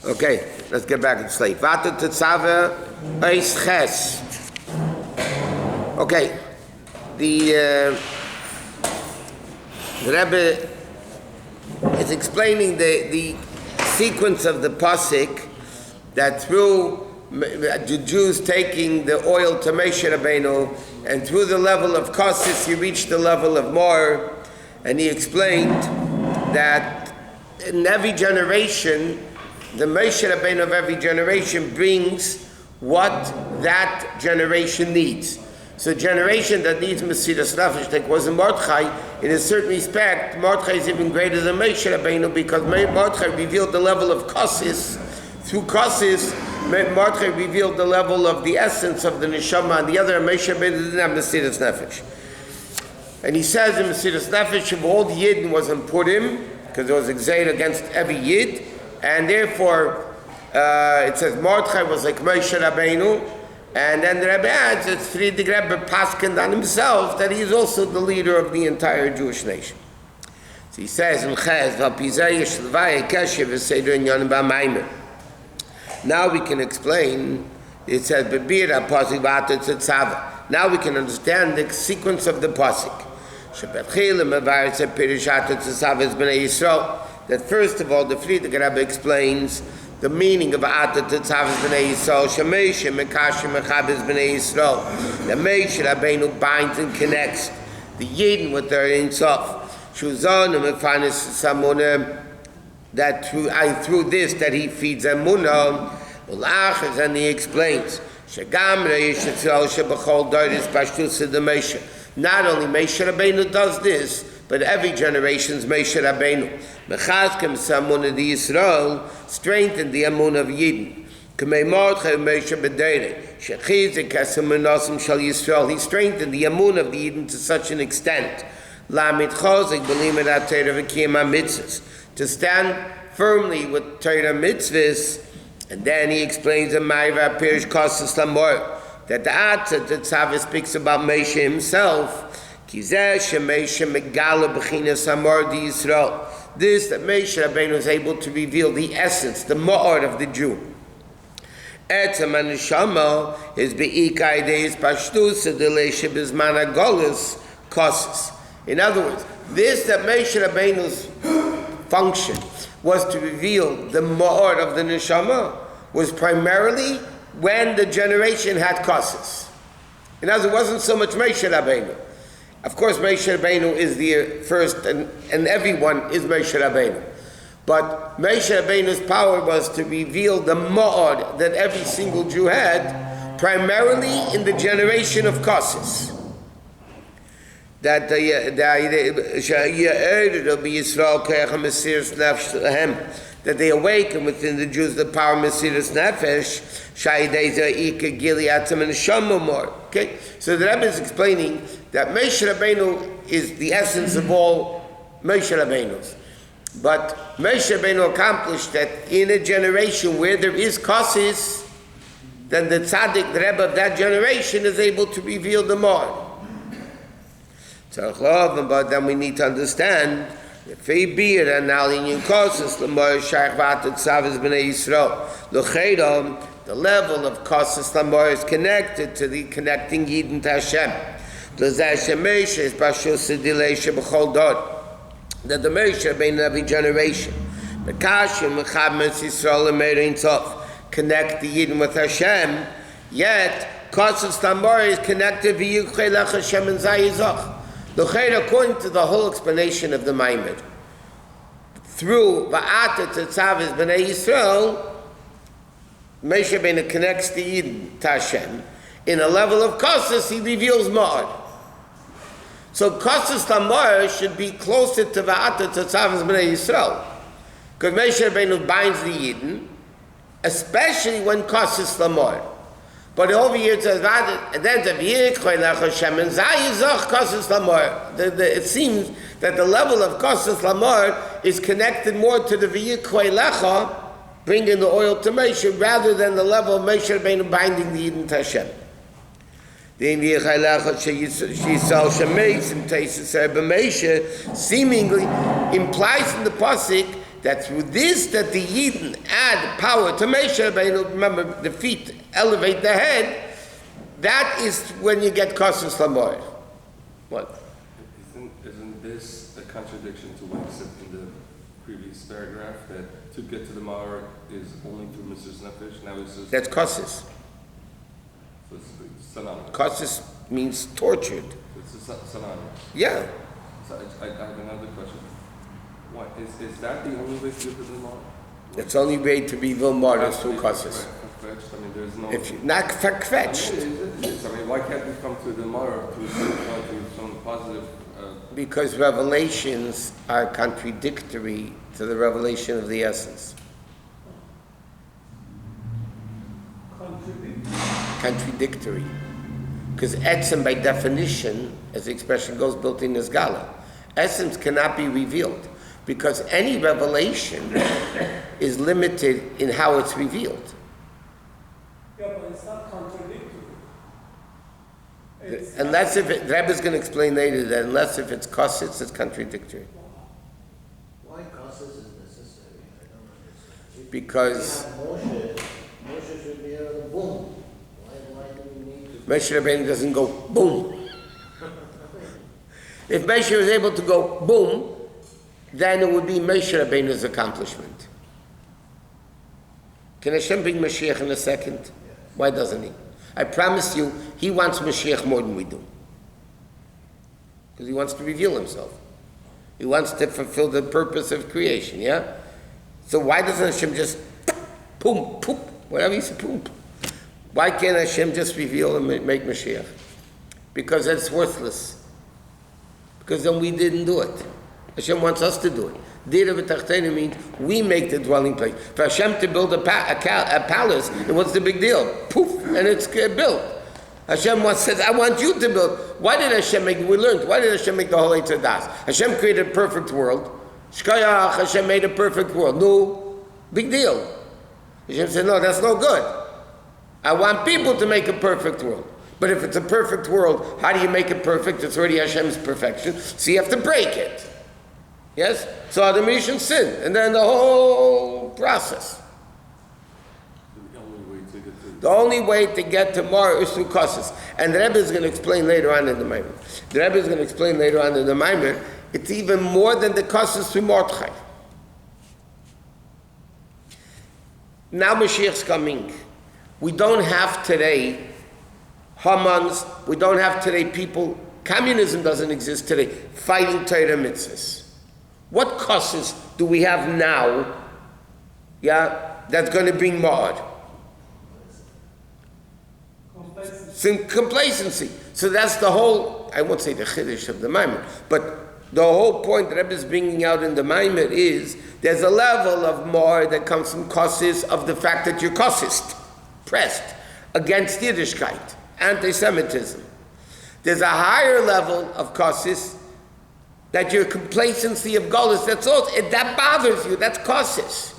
Okay, let's get back to slate. Vata Tetzaveh Eis Ches. Okay, the Rebbe is explaining the sequence of the pasuk that through the Jews taking the oil to Moshe Rabbeinu, and through the level of Kosis you reach the level of Maamar, and he explained that in every generation, the Moshe Rabbeinu of every generation brings what that generation needs. So a generation that needs Mesiras Nefesh, like was in Mordechai, in a certain respect, Mordechai is even greater than Moshe Rabbeinu because Mordechai revealed the level of Kosis. Through Kosis, Mordechai revealed the level of the essence of the Neshama, and the other Moshe Rabbeinu didn't have Mesiras Nefesh. And he says in Mesiras Nefesh, of all the Yidden was on Purim, because there was exiled against every Yid, and therefore it says Mordechai was like Moshe Rabbeinu, and then the Rebbe adds, it's Friedrich Rebbe paskened on himself that he is also the leader of the entire Jewish nation. So he says in Ches, now we can explain, it says, now we can understand the sequence of the pasuk. That first of all, the Friedrich Rebbe explains the meaning of Ata Tetzaveh B'nai Yisrael, Shemeshe Mekasher Mechabes B'nai Yisrael. That Moshe Rabbeinu binds and connects the Yidden with their Ein Sof. Shuzon Mefanis Samunah, that through this that he feeds Amunah. Ulachas, and he explains Shegamre Yisrael Shebachol Doris Pashtus Moshe. Not only Moshe Rabbeinu does this, but every generation's Moshe Rabbeinu. Mechazkem Samunah the Yisrael, strengthen the Amun of Yidden. K'mei Mordechai Moshe B'deireh, Shechizik Kasemunosim Shal Yisrael. He strengthened the Amun of the Yidden to such an extent. Lamit Chozik B'limed HaTorah V'kiyam HaMitzvahs, to stand firmly with Torah mitzvahs. And then he explains in Ma'avar Pirish Kosos Lamor that the Atzah Tetzaveh speaks about Moshe himself. Kizeh Shemeshe Megala B'chinas Hamor Di Yisrael. This, that Moshe Rabbeinu is able to reveal the essence, the ma'or of the Jew. Etzem HaNeshama is be'ikai deis pashtusa deleshe bizman hagolus kosis. In other words, this, that Moshe Rabbeinu's function was to reveal the ma'or of the Neshama, was primarily when the generation had kosis. In other words, it wasn't so much Moshe Rabbeinu. Of course, Moshe Rabbeinu is the first, and everyone is Moshe Rabbeinu. But Moshe Rabbeinu's power was to reveal the ma'or that every single Jew had, primarily in the generation of Kosis. That they awaken within the Jews the power of Mesiras Nefesh. Okay, so the Rebbe is explaining that Moshe Rabbeinu is the essence of all Moshe Rabbeinus. But Moshe Rabbeinu accomplished that in a generation where there is Kosis, then the tzaddik, the Rebbe of that generation, is able to reveal the more. But then we need to understand the level of Kosis Lamor is connected to the connecting Yidden to Hashem. That the Moshe Rabbeinu every generation connect the Yidden with Hashem, yet Kosis Lamor is connected v'yuchei lech Hashem and Zayizach. According to the whole explanation of the Maamar, through Va'ata Tetzaveh B'nai Yisrael, Moshe Rabbeinu connects the Yidden to Hashem. In a level of Kosis, he reveals Ma'or. So Kosis Lamor should be closer to Va'ata Tetzaveh B'nai Yisrael, because Moshe Rabbeinu binds the Yidden, especially when Kosis Lamor. But over here it says, and then it seems that the level of Kosis Lamor is connected more to the V'yikwei Lecha, bringing the oil to Moshe, rather than the level of Moshe Rabbeinu binding the Yidden to Hashem. Seemingly implies in the pasuk that through this that the Yidden add power to Moshe Rabbeinu, remember the feet elevate the head, that is when you get Kosus Lamoyer. What? Isn't this a contradiction to what you said in the previous paragraph, that to get to the Maamar is only through Mrs. Nefesh? Now it says... That's Kosus. So it's synonymous. Kosus means tortured. It's synonymous. Yeah. So I have another question. What, is that the only way to get to the Maamar? It's the only way to reveal martyrs through Kosus. I mean, there's no... If you, not verkvetched. I mean, why can't we come to the Maamar to some positive... Because revelations are contradictory to the revelation of the essence. Contradictory. Because etzem, by definition, as the expression goes, built in is gala. Essence cannot be revealed, because any revelation is limited in how it's revealed. Yeah, but it's not contradictory. Unless if it, Rebbe is going to explain later that unless if it's kosis, it's contradictory. Why kosis is necessary? I don't understand. Because Moshe should be able to boom. Why do we need to? Moshe Rabbeinu doesn't go boom. If Moshe was able to go boom, then it would be Moshe Rabbeinu's accomplishment. Can Hashem bring Mashiach in a second? Why doesn't he? I promise you, he wants Mashiach more than we do. Because he wants to reveal himself. He wants to fulfill the purpose of creation, yeah? So why doesn't Hashem just boom, poop, whatever he said, poop? Why can't Hashem just reveal and make Mashiach? Because it's worthless. Because then we didn't do it. Hashem wants us to do it. Dira v'tachtenu means we make the dwelling place. For Hashem to build a palace, and what's the big deal? Poof, and it's built. Hashem says, I want you to build. Why did Hashem make, we learned, why did Hashem make the whole Eitz Das? Hashem created a perfect world. Shkayach, Hashem made a perfect world. No, big deal. Hashem said, no, that's no good. I want people to make a perfect world. But if it's a perfect world, how do you make it perfect? It's already Hashem's perfection, so you have to break it. Yes? So Adam Rishon sinned, and then the whole process. The only way to get to Maamar is through Kosis. And the Rebbe is going to explain later on in the Maamar. The Rebbe is going to explain later on in the Maamar, it's even more than the Kosis through Mordechai. Now Mashiach's coming. We don't have today Hamans, we don't have today people, communism doesn't exist today, fighting Torah mitzvahs. What causes do we have now, that's going to bring Maamar? Complacency. So that's the whole, I won't say the chiddush of the Maamar, but the whole point Rebbe is bringing out in the Maamar is there's a level of Maamar that comes from causes of the fact that you're causist, pressed against Yiddishkeit, anti-Semitism. There's a higher level of causes that your complacency of Golis, that bothers you, that's causes.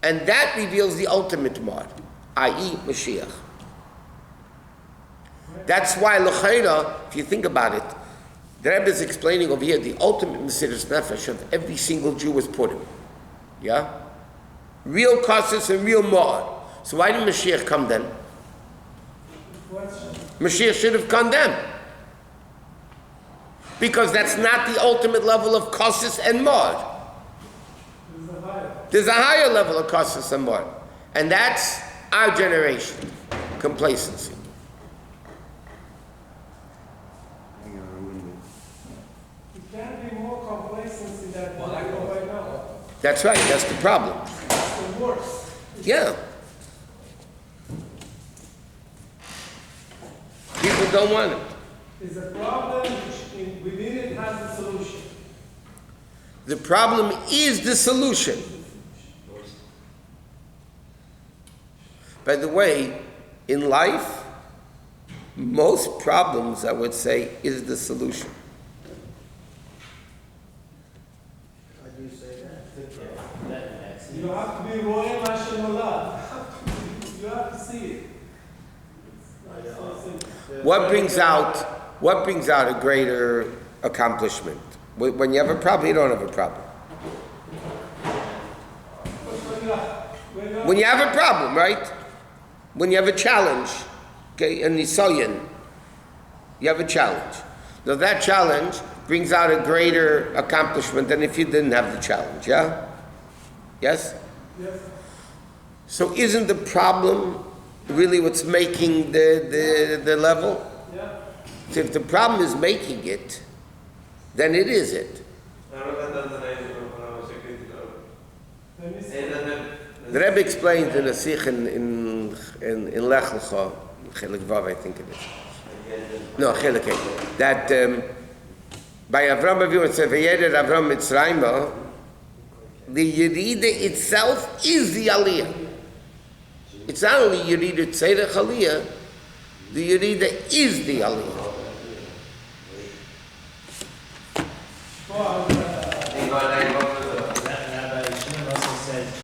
And that reveals the ultimate Maamar, i.e. Mashiach. That's why L'chaira, if you think about it, the Rebbe is explaining over here the ultimate Mesiras Nefesh of every single Jew was Purim. Yeah? Real causes and real Maamar. So why did Mashiach come then? Mashiach should have come then. Because that's not the ultimate level of Kosis and Maamar. There's a higher level of Kosis and Maamar. And that's our generation. Complacency. It can't be more complacency than what I know right now. That's right, that's the problem. It's the worst. Yeah. People don't want it. It's a problem which within it has a solution. The problem is the solution. By the way, in life, most problems, I would say, is the solution. How do you say that? You have to be Roy Mashallah. You have to see it. What brings out a greater accomplishment? When you have a problem, you don't have a problem. When you have a problem, right? When you have a challenge, okay, in Nisayan, you have a challenge. Now that challenge brings out a greater accomplishment than if you didn't have the challenge, yeah? Yes? Yes. So isn't the problem really what's making the level? Yeah. So if the problem is making it, then it is it. Let me see. The Rebbe explains in a sikh in Lech Lecha, Chelik Vav, I think it is. No, Chelik Hey. That by Avram Avinu it says, V'yeded Avram Mitzrayma, the Yerida itself is the Aliyah. It's not only Yerida Tzedek Aliyah, the Yerida is the Aliyah. Well,